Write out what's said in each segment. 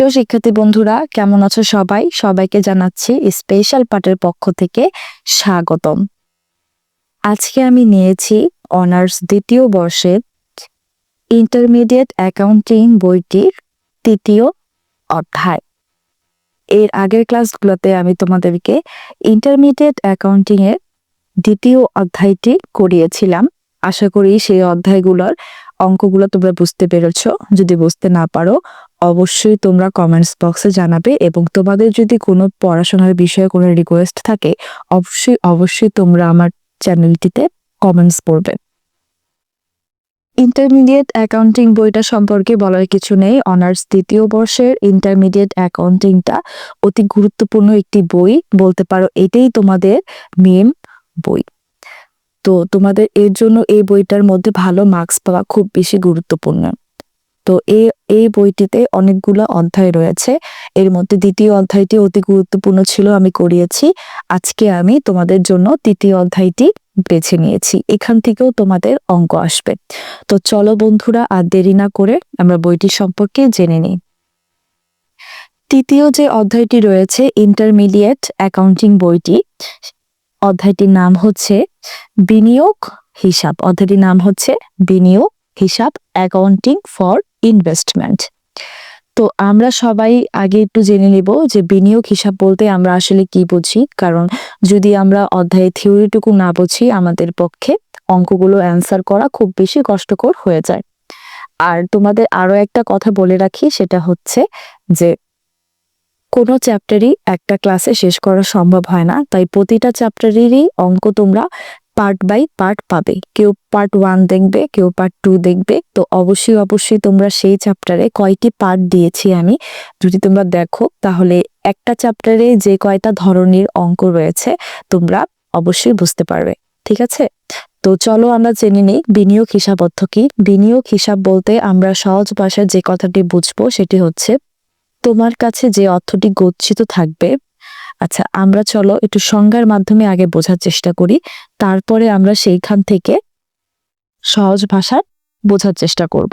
প্রিয় শিক্ষার্থী বন্ধুরা, কেমন আছো সবাই? সবাইকে জানাচ্ছি স্পেশাল পার্টের পক্ষ থেকে স্বাগতম। আজকে আমি নিয়েছি অনার্স দ্বিতীয় বর্ষের ইন্টারমিডিয়েট অ্যাকাউন্টিং বইটির তৃতীয় অধ্যায়। এর আগের ক্লাসগুলোতে আমি তোমাদেরকে ইন্টারমিডিয়েট অ্যাকাউন্টিং এর দ্বিতীয় অধ্যায়টি করিয়েছিলাম। আশা করি সেই অধ্যায়গুলোর অঙ্কগুলো তোমরা বুঝতে পেরেছো। যদি বুঝতে না পারো অবশ্যই তোমরা কমেন্টস বক্সে জানাবে, এবং তোমাদের যদি কোনো পড়াশোনার বিষয়ে কোনো রিকোয়েস্ট থাকে অবশ্যই তোমরা আমার চ্যানেলটিতে কমেন্টস করবে। ইন্টারমিডিয়েট অ্যাকাউন্টিং বইটা সম্পর্কে বলার কিছু নেই। অনার্স দ্বিতীয় বর্ষের ইন্টারমিডিয়েট অ্যাকাউন্টিংটা অতি গুরুত্বপূর্ণ একটি বই, বলতে পারো এটাই তোমাদের মেন বই। তো তোমাদের এর জন্য এই বইটার মধ্যে ভালো মার্কস পাওয়া খুব বেশি গুরুত্বপূর্ণ। তো এই বইটিতে অনেকগুলো অধ্যায় রয়েছে, এর মধ্যে দ্বিতীয় অধ্যায়টি অতি গুরুত্বপূর্ণ ছিল, আমি করিয়েছি। আজকে আমি তোমাদের জন্য তৃতীয় অধ্যায়টি বেছে নিয়েছি, এখান থেকেও তোমাদের অঙ্ক আসবে। তো চলো বন্ধুরা, আর দেরি না করে আমরা বইটি সম্পর্কে জেনে নিই। তৃতীয় যে অধ্যায়টি রয়েছে ইন্টারমিডিয়েট অ্যাকাউন্টিং বইটি, অধ্যায়টির নাম হচ্ছে বিনিয়োগ হিসাব। অধ্যায়টির নাম হচ্ছে বিনিয়োগ হিসাব, অ্যাকাউন্টিং ফর ইনভেস্টমেন্ট। তো আমরা সবাই আগে একটু জেনে নেব যে বিনিয়োগ হিসাব বলতে আমরা আসলে কি বুঝি, কারণ যদি আমরা অধ্যায়ে থিওরিটুকু না বুঝি আমাদের পক্ষে অঙ্কগুলো অ্যান্সার করা খুব বেশি কষ্টকর হয়ে যায়। আর তোমাদের আরো একটা কথা বলে রাখি, সেটা হচ্ছে যে কোনো চ্যাপ্টারই একটা ক্লাসে শেষ করা সম্ভব হয় না, তাই প্রতিটা চ্যাপ্টারেরই অঙ্ক তোমরা পার্ট বাই পার্ট পাবে। কেউ পার্ট 1 দেখবে, কেউ পার্ট 2 দেখবে। তো অবশ্যই তোমরা সেই চ্যাপ্টারে কয়টি পার্ট দিয়েছি আমি যদি তোমরা দেখো, তাহলে একটা চ্যাপ্টারে যে কয়টা ধরনের অঙ্ক রয়েছে তোমরা অবশ্যই বুঝতে পারবে। ঠিক আছে, তো চলো আমরা জেনে নিই বিনিয়োগ হিসাব অর্থ কি। বিনিয়োগ হিসাব বলতে আমরা সহজ ভাষায় যে কথাটি বুঝবো সেটি হচ্ছে তোমার কাছে যে অর্থটি গচ্ছিত থাকবে। আচ্ছা, আমরা চলো একটু সংজ্ঞার মাধ্যমে আগে বোঝার চেষ্টা করি, তারপরে আমরা সেইখান থেকে সহজ ভাষায় বোঝার চেষ্টা করব।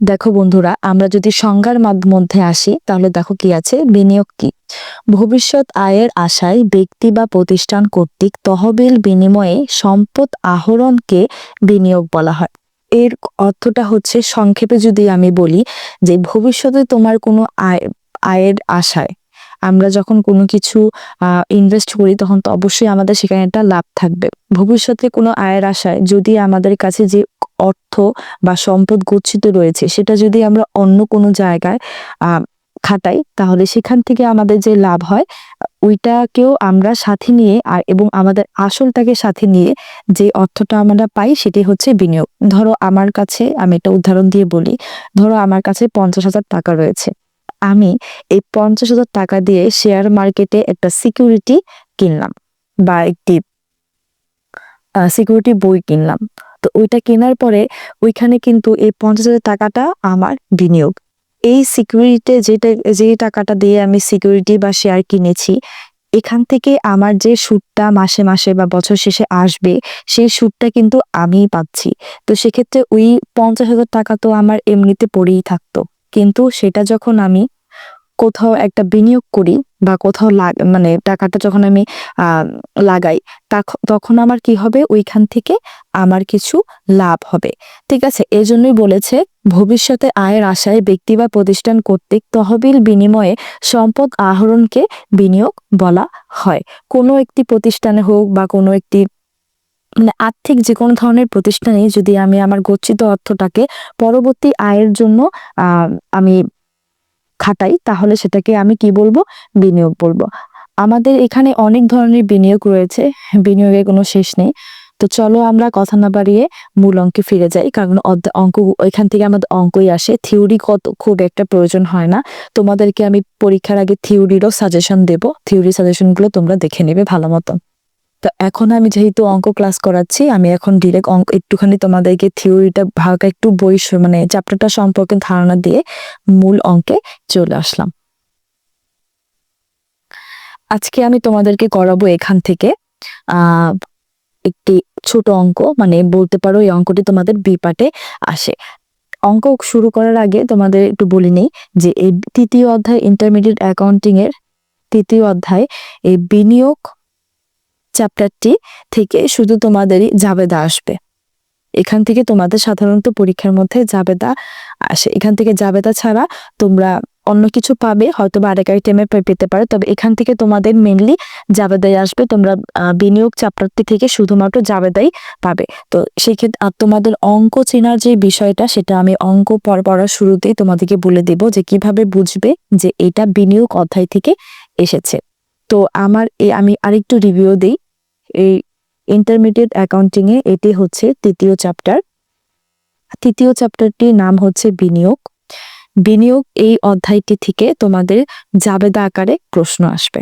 দেখো বন্ধুরা, আমরা যদি সংজ্ঞার মধ্যে আসি তাহলে দেখো কি আছে। বিনিয়োগ কি? ভবিষ্যৎ আয়ের আশায় ব্যক্তি বা প্রতিষ্ঠান কর্তৃক তহবিল বিনিময়ে সম্পদ আহরণকে বিনিয়োগ বলা হয়। এর অর্থটা হচ্ছে, সংক্ষেপে যদি আমি বলি, যে ভবিষ্যতে তোমার কোনো আয়ের আশায় আমরা যখন কোনো কিছু ইনভেস্ট করি তখন তো অবশ্যই আমাদের সেখানে একটা লাভ থাকবে। ভবিষ্যতে কোনো আয়ের আশায় যদি আমাদের কাছে যে অর্থ বা সম্পদ গচ্ছিত রয়েছে সেটা যদি আমরা অন্য কোনো জায়গায় খাটাই, তাহলে সেখান থেকে আমাদের যে লাভ হয় ওইটাকেও আমরা সাথে নিয়ে এবং আমাদের আসলটাকে সাথে নিয়ে যে অর্থটা আমরা পাই সেটি হচ্ছে বিনিয়োগ। ধরো আমার কাছে, আমি একটা উদাহরণ দিয়ে বলি, ধরো আমার কাছে 50,000 টাকা রয়েছে। আমি এই 50,000 টাকা দিয়ে শেয়ার মার্কেটে একটা সিকিউরিটি কিনলাম বা একটি সিকিউরিটি বই কিনলাম। তো ওইটা কেনার পরে ওইখানে কিন্তু এই 50,000 টাকাটা আমার বিনিয়োগ। এই সিকিউরিটি যে টাকাটা দিয়ে আমি সিকিউরিটি বা শেয়ার কিনেছি, এখান থেকে আমার যে সুদটা মাসে মাসে বা বছর শেষে আসবে সেই সুদটা কিন্তু আমিই পাচ্ছি। তো সেক্ষেত্রে ওই 50,000 টাকা তো আমার এমনিতে পড়েই থাকতো, কিন্তু সেটা যখন আমি কোথাও একটা বিনিয়োগ করি বা কোথাও মানে টাকাটা যখন আমি লাগাই, তখন আমার কি হবে, ওইখান থেকে আমার কিছু লাভ হবে। ঠিক আছে, এজন্যই বলেছে ভবিষ্যতে আয়ের আশায় ব্যক্তি বা প্রতিষ্ঠান কর্তৃক তহবিল বিনিময়ে সম্পদ আহরণকে বিনিয়োগ বলা হয়। কোনো একটি প্রতিষ্ঠানে হোক বা কোনো একটি মানে আর্থিক যে কোনো ধরনের প্রতিষ্ঠানে যদি আমি আমার গচ্ছিত অর্থটাকে পরবর্তী আয়ের জন্য আমি খাটাই, তাহলে সেটাকে আমি কি বলবো, বিনিয়োগ বলবো। আমাদের এখানে অনেক ধরনের বিনিয়োগ রয়েছে, বিনিয়োগের কোনো শেষ নেই। তো চলো আমরা কথা না বাড়িয়ে মূল অঙ্কে ফিরে যাই, কারণ অঙ্ক এখান থেকে আমাদের অঙ্কই আসে, থিওরি খুব একটা প্রয়োজন হয় না। তোমাদেরকে আমি পরীক্ষার আগে থিওরিরও সাজেশন দেব, থিওরি সাজেশনগুলো তোমরা দেখে নেবে ভালো মতো। তো এখন আমি যেহেতু অঙ্ক ক্লাস করাচ্ছি, আমি এখন ডিরেক্ট অঙ্ক একটুখানি তোমাদেরকে থিওরিটা ভাগটা একটু বই মানে চ্যাপ্টারটা সম্পর্কে ধারণা দিয়ে মূল অঙ্কে চলে আসলাম। আজকে আমি তোমাদেরকে করাবো এখান থেকে আহ একটি ছোট অঙ্ক, মানে বলতে পারো এই অঙ্কটি তোমাদের বি পার্টে আসে। অঙ্ক শুরু করার আগে তোমাদের একটু বলে নেই যে এই তৃতীয় অধ্যায় ইন্টারমিডিয়েট অ্যাকাউন্টিং এর তৃতীয় অধ্যায় এই বিনিয়োগ চ্যাপ্টারটি থেকে শুধু তোমাদেরই জাবেদা আসবে। এখান থেকে তোমাদের সাধারণত পরীক্ষার মধ্যে জাবেদা আসে। এখান থেকে জাবেদা ছাড়া তোমরা অন্য কিছু পাবে, হয়তো বা আরেক আইটেমে পেতে পারো, তবে এখান থেকে তোমাদের মেনলি জাবেদাই আসবে। তোমরা বিনিয়োগ চ্যাপ্টারটি থেকে শুধুমাত্র জাবেদাই পাবে। তো সেই ক্ষেত্রে তোমাদের অঙ্ক চেনার যে বিষয়টা, সেটা আমি অঙ্ক পড়ার শুরুতেই তোমাদেরকে বলে দেব যে কিভাবে বুঝবে যে এটা বিনিয়োগ অধ্যায় থেকে এসেছে। তো আমি আরেকটু রিভিউ দিই। এই ইন্টারমিডিয়েট অ্যাকাউন্টিং এ এটি হচ্ছে তৃতীয় চ্যাপ্টার। তৃতীয় চ্যাপ্টারটির নাম হচ্ছে বিনিয়োগ। বিনিয়োগ এই অধ্যায়টি থেকে তোমাদের জাবেদা আকারে প্রশ্ন আসবে।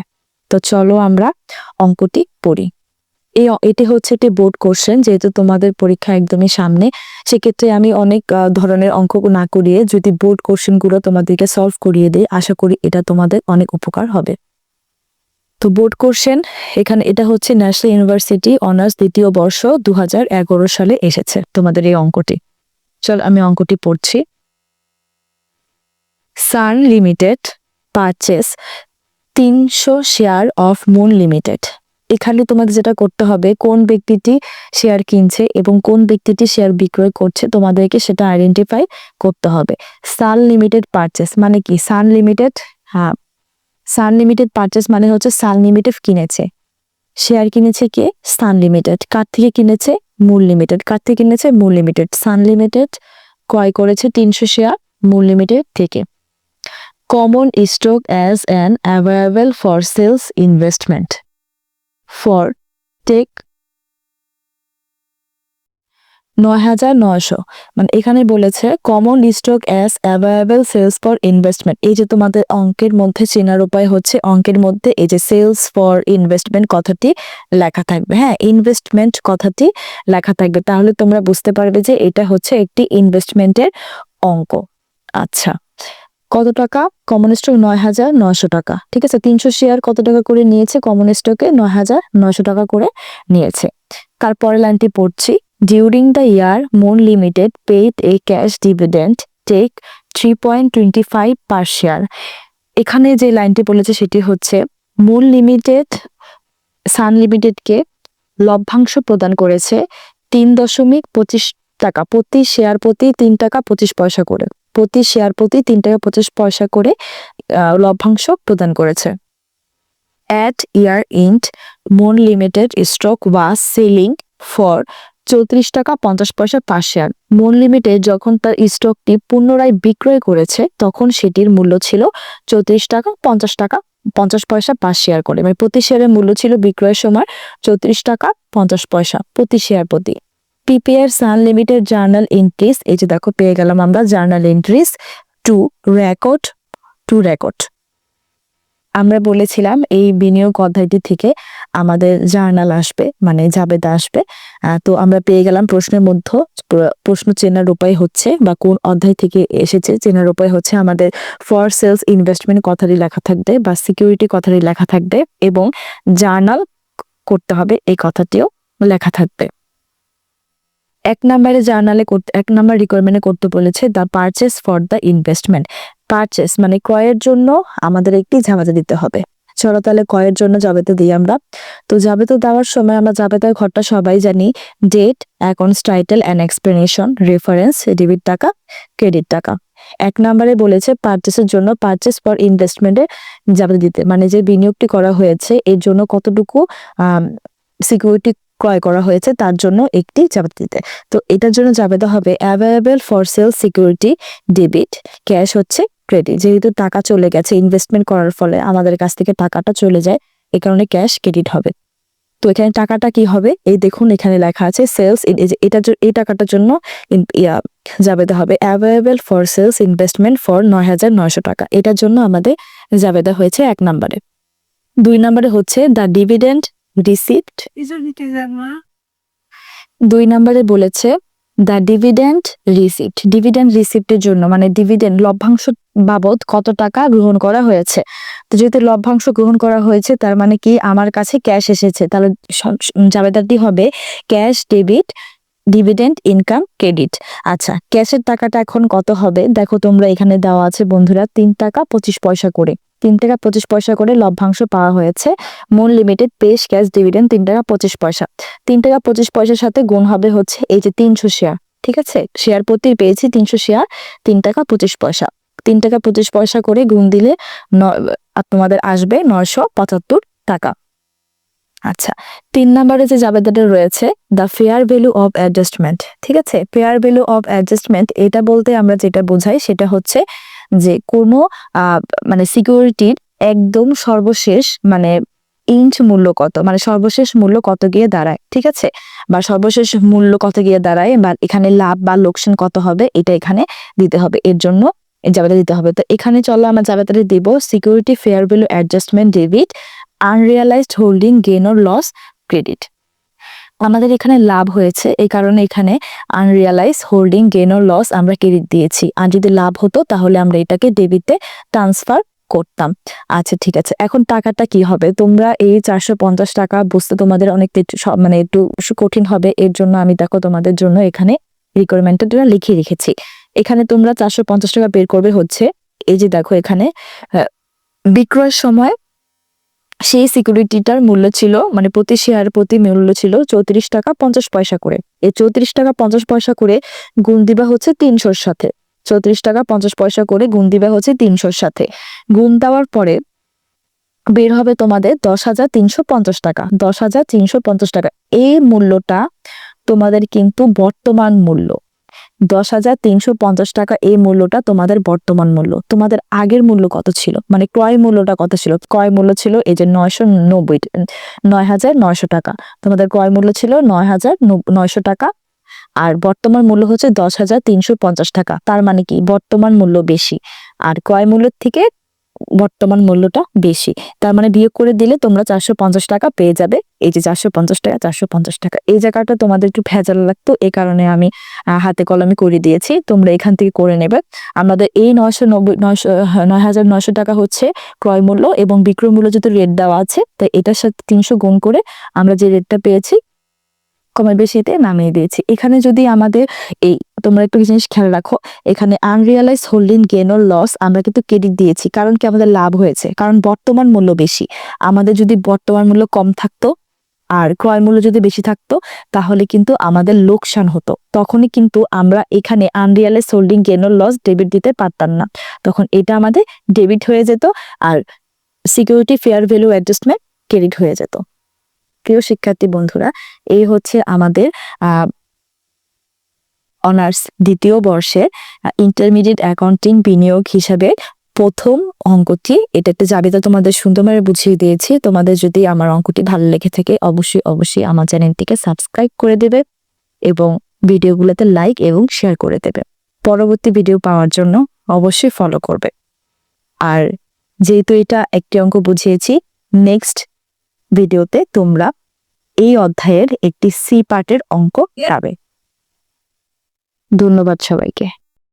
তো চলো আমরা অঙ্কটি পড়ি। এটি হচ্ছে একটি বোর্ড কোশ্চেন, যেহেতু তোমাদের পরীক্ষা একদমই সামনে, সেক্ষেত্রে আমি অনেক ধরনের অঙ্ক না করিয়ে যদি বোর্ড কোশ্চেন গুলো তোমাদেরকে সলভ করিয়ে দিই, আশা করি এটা তোমাদের অনেক উপকার হবে। তো বোর্ড কোশ্চেন এখানে এটা হচ্ছে ন্যাশনাল ইউনিভার্সিটি অনার্স দ্বিতীয় বর্ষ 2011 সালে এসেছে তোমাদের এই অঙ্কটি। চল আমি অঙ্কটি পড়ছি। Sun Limited purchase 300 share of Moon Limited. এখানে তোমাদের যেটা করতে হবে, কোন ব্যক্তিটি শেয়ার কিনছে এবং কোন ব্যক্তিটি শেয়ার বিক্রয় করছে তোমাদেরকে সেটা আইডেন্টিফাই করতে হবে। সান লিমিটেড পারচেস মানে কি? সান লিমিটেড, হ্যাঁ, সান লিমিটেড পারচেস মানে হচ্ছে সান লিমিটেড কিনেছে, শেয়ার কিনেছে কে? সান লিমিটেড। কার থেকে কিনেছে? মূল লিমিটেড। কার থেকে কিনেছে? মূল লিমিটেড। সান লিমিটেড ক্রয় করেছে 300 শেয়ার মূল লিমিটেড থেকে। Common stock as an available for sales investment for Tk 9,900। মানে এখানে বলেছে common stock as available sales for investment. এই যে তোমাদের অঙ্কের মধ্যে চেনার উপায় হচ্ছে, অঙ্কের মধ্যে এই যে সেলস ফর ইনভেস্টমেন্ট কথাটি লেখা থাকবে, হ্যাঁ, ইনভেস্টমেন্ট কথাটি লেখা থাকবে, তাহলে তোমরা বুঝতে পারবে যে এটা হচ্ছে একটি ইনভেস্টমেন্টের অঙ্ক। আচ্ছা, কত টাকা? কমন স্টক 9,900 টাকা। ঠিক আছে, 300 শেয়ার কত টাকা করে নিয়েছে? কমন স্টকে 9,900 টাকা করে নিয়েছে। তারপরে লাইনটি পড়ছি। During the year Moon Limited paid a cash dividend Tk 3.25 per share. এখানে যে লাইনটি বলেছে সেটি হচ্ছে মুন লিমিটেড সান লিমিটেডকে লভ্যাংশ প্রদান করেছে 3.25 টাকা, প্রতি শেয়ার প্রতি 3 টাকা 25 পয়সা করে, প্রতি শেয়ার প্রতি 3 টাকা 25 পয়সা করে লভ্যাংশ প্রদান করেছে। At year end, moon limited stock was selling for 34 টাকা 50 পয়সা পার শেয়ার। মুন লিমিটেড যখন তার স্টকটি পুনরায় বিক্রয় করেছে তখন সেটির মূল্য ছিল 34 টাকা 50 পয়সা পার শেয়ার করে, মানে প্রতি শেয়ারের মূল্য ছিল বিক্রয়ের সময় 34 টাকা 50 পয়সা প্রতি শেয়ার প্রতি। পিপিআর সান লিমিটেড জার্নাল এন্ট্রিজ, এই যে দেখো পেয়ে গেলাম আমরা জার্নাল এন্ট্রিজ টু রেকর্ড। আমরা বলেছিলাম এই বিনিয়োগ অধ্যায়টি থেকে আমাদের জার্নাল আসবে, মানে জাবেদা আসবে। তো আমরা পেয়ে গেলাম প্রশ্নের মধ্যে, প্রশ্ন চেনার উপায় হচ্ছে বা কোন অধ্যায় থেকে এসেছে চেনার উপায় হচ্ছে আমাদের ফর সেলস ইনভেস্টমেন্ট কথাটি লেখা থাকবে বা সিকিউরিটি কথাটি লেখা থাকবে এবং জার্নাল করতে হবে এই কথাটিও লেখা থাকবে। 1 নম্বরে জার্নালে করতে 1 নম্বর রিকোয়ারমেন্টে করতে বলেছে the purchase for the investment. Purchase মানে ক্রয়ের জন্য আমাদের একটি জাবেদা দিতে হবে। চলো তাহলে ক্রয়ের জন্য জাবেদা দিই আমরা। তো জাবেদা দেওয়ার সময় আমরা জাবেদার ঘরটা সবাই জানি, date, accounts title and explanation, reference, debit টাকা, ক্রেডিট টাকা। 1 নম্বরে বলেছে পারচেসের জন্য পারচেস ফর ইনভেস্টমেন্টে জাবেদা দিতে, মানে যে বিনিয়োগটি করা হয়েছে এর জন্য কতটুকু সিকিউরিটি ক্রয় করা হয়েছে তার জন্য একটি জাবেদা দিতে। তো এটার জন্য জাবেদা হবে available for sale security debit, cash হচ্ছে ক্রেডিট, যেহেতু টাকা চলে গেছে ইনভেস্টমেন্ট করার ফলে আমাদের কাছ থেকে টাকাটা চলে যায়, এই কারণে ক্যাশ ক্রেডিট হবে। তো এখানে টাকাটা কি হবে? এই দেখুন এখানে লেখা আছে সেলস, এই টাকাটার জন্য জাবেদা হবে available for sales investment for 9,900 টাকা। এটার জন্য আমাদের জাবেদা হয়েছে 1 নম্বরে। 2 নম্বরে হচ্ছে দ্য ডিভিডেন্ড রিসিপ্ট। 2 নম্বরে বলেছে দ্য ডিভিডেন্ড রিসিপ্ট। ডিভিডেন্ড রিসিপ্টের জন্য মানে ডিভিডেন্ড লভ্যাংশ বাবদ কত টাকা গ্রহণ করা হয়েছে। তো যেহেতু লভ্যাংশ গ্রহণ করা হয়েছে তার মানে কি আমার কাছে ক্যাশ এসেছে, তাহলে জাবেদাটি হবে cash debit dividend income credit. আচ্ছা, ক্যাশের টাকাটা এখন কত হবে দেখো তোমরা, এখানে দেওয়া আছে বন্ধুরা 3 টাকা 25 পয়সা করে। 3 টাকা 25 পয়সা করে লভ্যাংশ পাওয়া হয়েছে। মূল লিমিটেড পেশ ক্যাশ ডিভিডেন্ড 3 টাকা 25 পয়সা। 3 টাকা 25 পয়সার সাথে গুণ হবে হচ্ছে এই যে 300 শেয়ার। ঠিক আছে, শেয়ার প্রতি পেয়েছি 300 শেয়ার, 3 টাকা 25 পয়সা। 3 টাকা 25 পয়সা করে গুণ দিলে তোমাদের আসবে 975 টাকা। আচ্ছা, 3 নম্বরে যে জাবেদাটা রয়েছে the fair value of adjustment. ঠিক আছে, ফেয়ার ভ্যালু অফ অ্যাডজাস্টমেন্ট এটা বলতে আমরা যেটা বোঝাই সেটা হচ্ছে যে কোনো মানে সিকিউরিটির একদম সর্বশেষ মানে ইঞ্চ মূল্য কত, মানে সর্বশেষ মূল্য কত গিয়ে দাঁড়ায়। ঠিক আছে, বা সর্বশেষ মূল্য কত গিয়ে দাঁড়ায় বা এখানে লাভ বা লোকসান কত হবে এটা এখানে দিতে হবে, এর জন্য জাবেদা দিতে হবে। তো এখানে চলো আমরা জাবেদাটা দিব security fair value adjustment debit unrealized holding gain or loss credit. আমাদের এখানে লাভ হয়েছে এই কারণে এখানে unrealise holding gain or loss আমরা ক্রেডিট দিয়েছি, আর যদি লাভ হতো তাহলে আমরা এটাকে ডেবিটে ট্রান্সফার করতাম। আচ্ছা ঠিক আছে, এখন টাকাটা কি হবে, তোমরা এই 450 টাকা বুঝতে তোমাদের অনেক মানে একটু কঠিন হবে, এর জন্য আমি দেখো তোমাদের জন্য এখানে রিকোয়ারমেন্টটা লিখে রেখেছি। এখানে তোমরা 450 টাকা বের করবে হচ্ছে এই যে দেখো এখানে বিক্রয়ের সময় সেই সিকিউরিটিটার মূল্য ছিল মানে প্রতি শেয়ার প্রতি মূল্য ছিল 34 টাকা 50 পয়সা করে। এই 34 টাকা 50 পয়সা করে গুণ দিবা হচ্ছে 300-র সাথে। 34 টাকা 50 পয়সা করে গুণ দিবা হচ্ছে 300-র সাথে। গুণ দেওয়ার পরে বের হবে তোমাদের 10,350 টাকা। 10,350 টাকা এই মূল্যটা তোমাদের কিন্তু বর্তমান মূল্য। 10,350 টাকা এই মূল্যটা তোমাদের বর্তমান মূল্য। তোমাদের আগের মূল্য কত ছিল, মানে ক্রয় মূল্যটা কত ছিল? ক্রয় মূল্য ছিল এই যে 9,900 টাকা। তোমাদের ক্রয় মূল্য ছিল 9,900 টাকা, আর বর্তমান মূল্য হচ্ছে 10,350 টাকা। তার মানে কি বর্তমান মূল্য বেশি, আর ক্রয় মূল্যের থেকে বর্তমান মূল্যটা বেশি। তার মানে বিয়োগ করে দিলে তোমরা 450 টাকা পেয়ে যাবে। এই যে 450 টাকা 450 টাকা, এই জায়গাটা তোমাদের একটু ভেজাল লাগতো, এই কারণে আমি হাতে কলমে করে দিয়েছি, তোমরা এখান থেকে করে নেবে। আমাদের এই 9,900 টাকা হচ্ছে ক্রয় মূল্য, এবং বিক্রয় মূল্য যদি রেট দেওয়া আছে তাই এটার সাথে 300 গুণ করে আমরা যে রেটটা পেয়েছি কমে বেশিতে নামিয়ে দিয়েছি। এখানে যদি আমাদের এই তোমরা একটু জিনিস খেয়াল রাখো, এখানে unrealise holding gain or loss আমরা কিন্তু ক্রেডিট দিয়েছি, কারণ কি আমাদের লাভ হয়েছে, কারণ বর্তমান মূল্য বেশি। আমাদের যদি বর্তমান মূল্য কম থাকতো আর ক্রয় মূল্য যদি বেশি থাকতো তাহলে কিন্তু আমাদের লোকসান হতো, তখনই কিন্তু আমরা এখানে unrealise holding gain or loss debit দিতে পারতাম না, তখন এটা আমাদের ডেবিট হয়ে যেত আর security fair value adjustment credit হয়ে যেত। প্রিয় শিক্ষার্থী বন্ধুরা, এই হচ্ছে আমাদের অনার্স দ্বিতীয় বর্ষের ইন্টারমিডিয়েট অ্যাকাউন্টিং বিনিয়োগ হিসাবে প্রথম অঙ্কটি। এটা একটা জাবেদা তোমাদের সুন্দরভাবে বুঝিয়ে দিয়েছি। তোমাদের যদি আমার অঙ্কটি ভালো লেগে থাকে অবশ্যই আমার চ্যানেলটিকে সাবস্ক্রাইব করে দেবে এবং ভিডিওগুলোতে লাইক এবং শেয়ার করে দেবে। পরবর্তী ভিডিও পাওয়ার জন্য অবশ্যই ফলো করবে। আর যেহেতু এটা একটি অঙ্ক বুঝিয়েছি, নেক্সট ভিডিওতে তোমরা এই অধ্যায়ের একটি সি পার্টের অঙ্ক পাবে। ধন্যবাদ সবাইকে।